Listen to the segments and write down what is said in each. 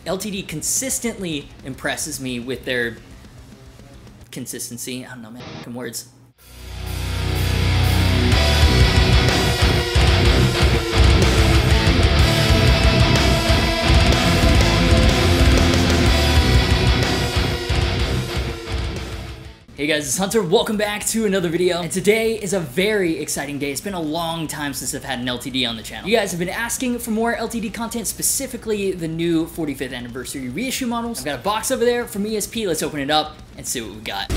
LTD consistently impresses me with their consistency. I don't know, man, fucking words. Hey guys, it's Hunter. Welcome back to another video. And today is a very exciting day. It's been a long time since I've had an LTD on the channel. You guys have been asking for more LTD content, specifically the new 45th anniversary reissue models. I've got a box over there from ESP. Let's open it up and see what we got.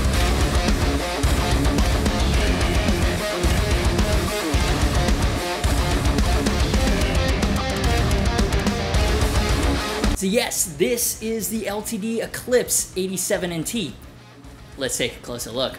So yes, this is the LTD Eclipse 87NT. Let's take a closer look.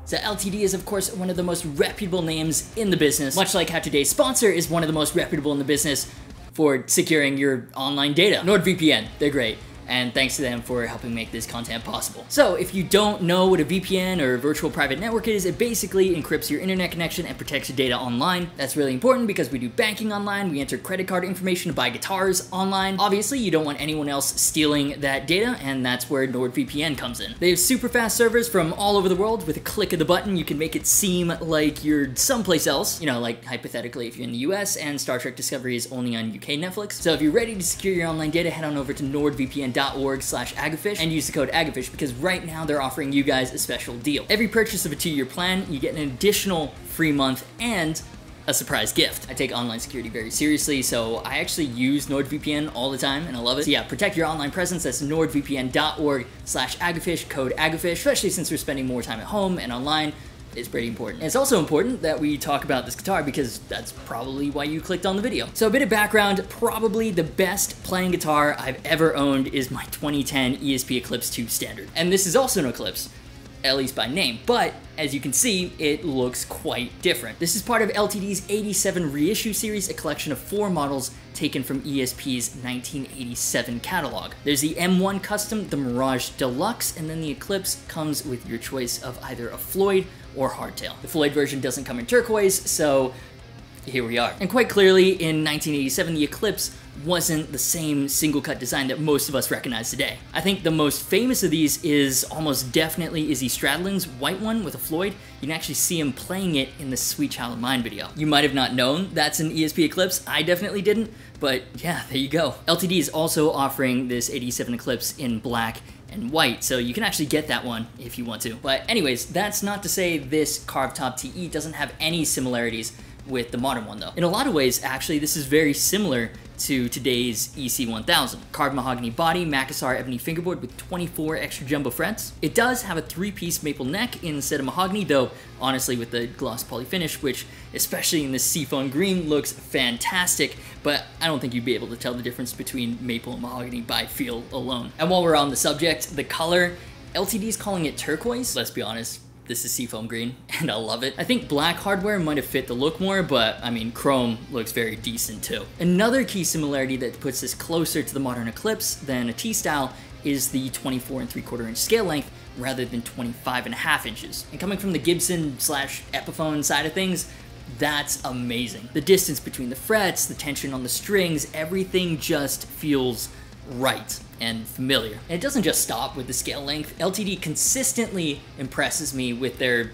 So LTD is, of course, one of the most reputable names in the business, much like how today's sponsor is one of the most reputable in the business for securing your online data. NordVPN, they're great. And thanks to them for helping make this content possible. So if you don't know what a VPN or a virtual private network is, it basically encrypts your internet connection and protects your data online. That's really important because we do banking online, we enter credit card information to buy guitars online. Obviously, you don't want anyone else stealing that data, and that's where NordVPN comes in. They have super fast servers from all over the world. With a click of the button, you can make it seem like you're someplace else. You know, like hypothetically, if you're in the US and Star Trek Discovery is only on UK Netflix. So if you're ready to secure your online data, head on over to nordvpn.org/Agufish and use the code Agufish, because right now they're offering you guys a special deal. Every purchase of a 2-year plan, you get an additional free month and a surprise gift. I take online security very seriously, so I actually use NordVPN all the time and I love it. So yeah, protect your online presence. That's nordvpn.org/Agufish, code Agufish, especially since we're spending more time at home and online. It's pretty important. And it's also important that we talk about this guitar because that's probably why you clicked on the video. So a bit of background, probably the best playing guitar I've ever owned is my 2010 ESP Eclipse 2 Standard. And this is also an Eclipse, at least by name, but as you can see, it looks quite different. This is part of LTD's 87 reissue series, a collection of 4 models taken from ESP's 1987 catalog. There's the M1 Custom, the Mirage Deluxe, and then the Eclipse comes with your choice of either a Floyd or hardtail. The Floyd version doesn't come in turquoise, so here we are. And quite clearly, in 1987, the Eclipse wasn't the same single-cut design that most of us recognize today. I think the most famous of these is almost definitely Izzy Stradlin's white one with a Floyd. You can actually see him playing it in the Sweet Child of Mine video. You might have not known that's an ESP Eclipse. I definitely didn't, but yeah, there you go. LTD is also offering this 87 Eclipse in black and white, so you can actually get that one if you want to. But anyways, that's not to say this carved top TE doesn't have any similarities with the modern one though. In a lot of ways, actually, this is very similar to today's EC1000. Carved mahogany body, Macassar ebony fingerboard with 24 extra jumbo frets. It does have a 3-piece maple neck instead of mahogany, though honestly with the gloss poly finish, which especially in this seafoam green looks fantastic, but I don't think you'd be able to tell the difference between maple and mahogany by feel alone. And while we're on the subject, the color, LTD's calling it turquoise. Let's be honest, this is seafoam green, and I love it. I think black hardware might have fit the look more, but I mean, chrome looks very decent too. Another key similarity that puts this closer to the modern Eclipse than a T-style is the 24 3/4 inch scale length rather than 25.5 inches. And coming from the Gibson / Epiphone side of things, that's amazing. The distance between the frets, the tension on the strings, everything just feels right and familiar. And it doesn't just stop with the scale length. LTD consistently impresses me with their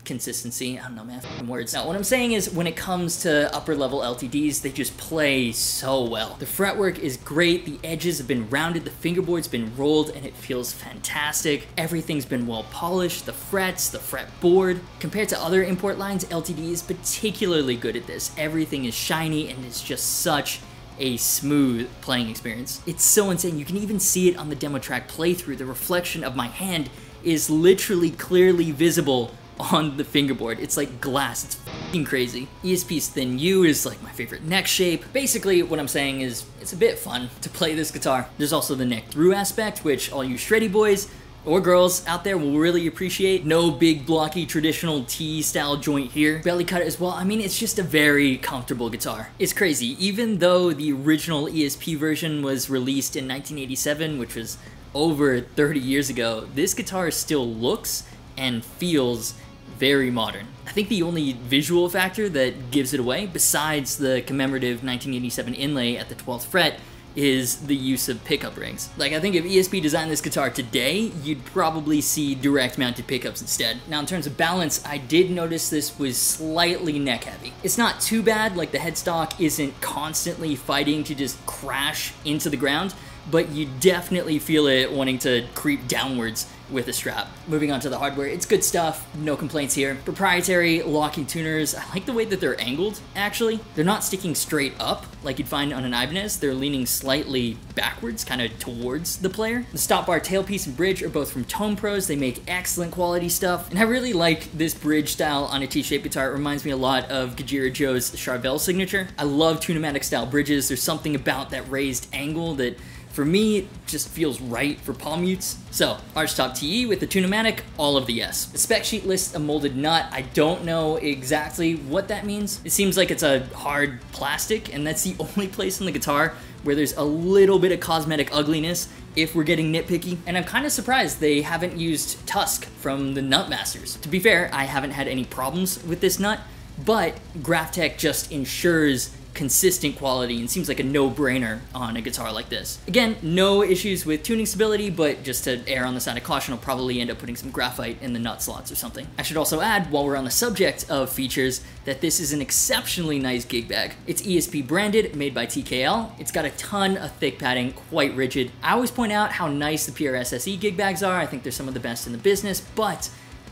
consistency. I don't know, man, words. Now, what I'm saying is when it comes to upper level LTDs, they just play so well. The fretwork is great, the edges have been rounded, the fingerboard's been rolled, and it feels fantastic. Everything's been well polished, the frets, the fretboard. Compared to other import lines, LTD is particularly good at this. Everything is shiny, and it's just such a smooth playing experience. It's so insane. You can even see it on the demo track playthrough. The reflection of my hand is literally clearly visible on the fingerboard. It's like glass. It's f***ing crazy. ESP's Thin U is like my favorite neck shape. Basically, what I'm saying is it's a bit fun to play this guitar. There's also the neck through aspect, which all you shreddy boys or girls out there will really appreciate. No big blocky traditional T-style joint here. Belly cut as well. I mean, it's just a very comfortable guitar. It's crazy. Even though the original ESP version was released in 1987, which was over 30 years ago, this guitar still looks and feels very modern. I think the only visual factor that gives it away, besides the commemorative 1987 inlay at the 12th fret, is the use of pickup rings. Like, I think if ESP designed this guitar today, you'd probably see direct mounted pickups instead. Now, in terms of balance, I did notice this was slightly neck heavy. It's not too bad, like the headstock isn't constantly fighting to just crash into the ground, but you definitely feel it wanting to creep downwards with a strap. Moving on to the hardware, it's good stuff, no complaints here. Proprietary locking tuners, I like the way that they're angled, actually. They're not sticking straight up like you'd find on an Ibanez, they're leaning slightly backwards, kind of towards the player. The stop bar, tailpiece, and bridge are both from Tone Pros. They make excellent quality stuff, and I really like this bridge style on a T-shaped guitar. It reminds me a lot of Gajira Joe's Charvel signature. I love tunematic style bridges. There's something about that raised angle that for me, it just feels right for palm mutes. So, archtop TE with the tunematic, all of the yes. The spec sheet lists a molded nut. I don't know exactly what that means. It seems like it's a hard plastic, and that's the only place on the guitar where there's a little bit of cosmetic ugliness if we're getting nitpicky. And I'm kind of surprised they haven't used Tusk from the Nut Masters. To be fair, I haven't had any problems with this nut, but Graphtec just ensures consistent quality and seems like a no-brainer on a guitar like this. Again, no issues with tuning stability, but just to err on the side of caution, I'll probably end up putting some graphite in the nut slots or something. I should also add, while we're on the subject of features, that this is an exceptionally nice gig bag. It's ESP branded, made by TKL. It's got a ton of thick padding, quite rigid. I always point out how nice the PRSSE gig bags are. I think they're some of the best in the business, but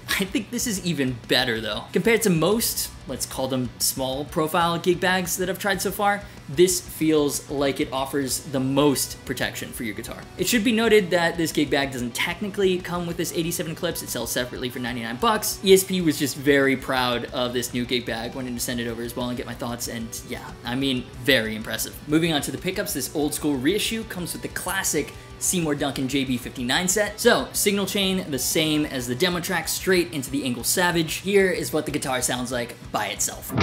I think this is even better though. Compared to most, let's call them small profile gig bags that I've tried so far, this feels like it offers the most protection for your guitar. It should be noted that this gig bag doesn't technically come with this 87 Eclipse, it sells separately for 99 bucks. ESP was just very proud of this new gig bag, wanted to send it over as well and get my thoughts, and yeah, I mean, very impressive. Moving on to the pickups, this old school reissue comes with the classic Seymour Duncan JB59 set. So, signal chain, the same as the demo track, straight into the Engel Savage. Here is what the guitar sounds like by itself.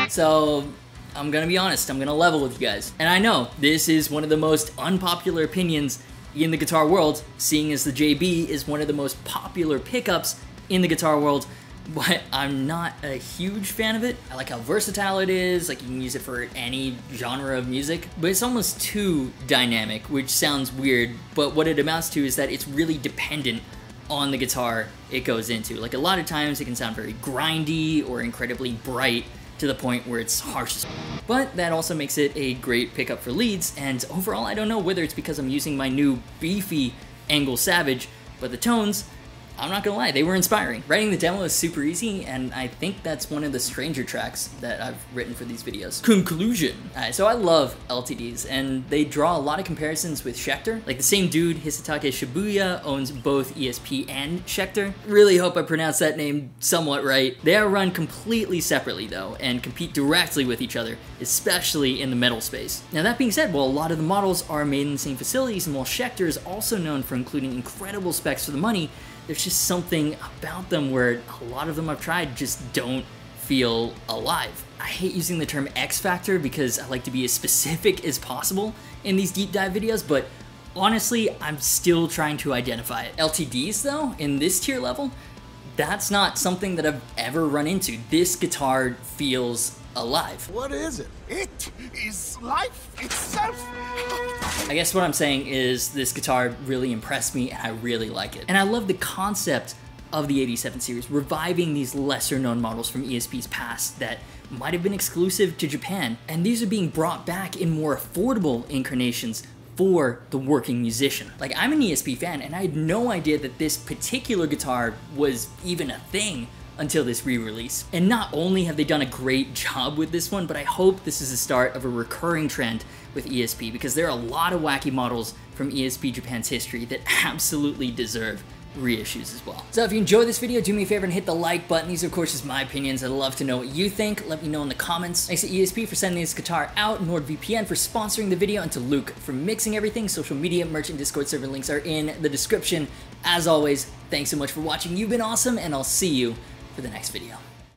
So I'm gonna be honest, I'm gonna level with you guys. And I know this is one of the most unpopular opinions in the guitar world, seeing as the JB is one of the most popular pickups in the guitar world, but I'm not a huge fan of it. I like how versatile it is, like you can use it for any genre of music, but it's almost too dynamic, which sounds weird, but what it amounts to is that it's really dependent on the guitar it goes into. Like a lot of times it can sound very grindy or incredibly bright, to the point where it's harsh. But that also makes it a great pickup for leads, and overall I don't know whether it's because I'm using my new beefy Angle Savage, but the tones, I'm not gonna lie, they were inspiring. Writing the demo is super easy, and I think that's one of the stranger tracks that I've written for these videos. Conclusion. Alright, so I love LTDs, and they draw a lot of comparisons with Schecter. Like the same dude, Hisatake Shibuya, owns both ESP and Schecter. Really hope I pronounced that name somewhat right. They are run completely separately though, and compete directly with each other, especially in the metal space. Now that being said, while a lot of the models are made in the same facilities, and while Schecter is also known for including incredible specs for the money, there's just something about them where a lot of them I've tried just don't feel alive. I hate using the term X factor because I like to be as specific as possible in these deep dive videos, but honestly, I'm still trying to identify it. LTDs though, in this tier level, that's not something that I've ever run into. This guitar feels alive. What is it? It is life itself. I guess what I'm saying is this guitar really impressed me and I really like it. And I love the concept of the 87 series, reviving these lesser known models from ESP's past that might have been exclusive to Japan. And these are being brought back in more affordable incarnations for the working musician. Like, I'm an ESP fan and I had no idea that this particular guitar was even a thing until this re-release. And not only have they done a great job with this one, but I hope this is the start of a recurring trend with ESP, because there are a lot of wacky models from ESP Japan's history that absolutely deserve reissues as well. So if you enjoyed this video, do me a favor and hit the like button. These are of course just my opinions. I'd love to know what you think. Let me know in the comments. Thanks to ESP for sending this guitar out, NordVPN for sponsoring the video, and to Luke for mixing everything. Social media, merch, and Discord server links are in the description. As always, thanks so much for watching. You've been awesome, and I'll see you for the next video.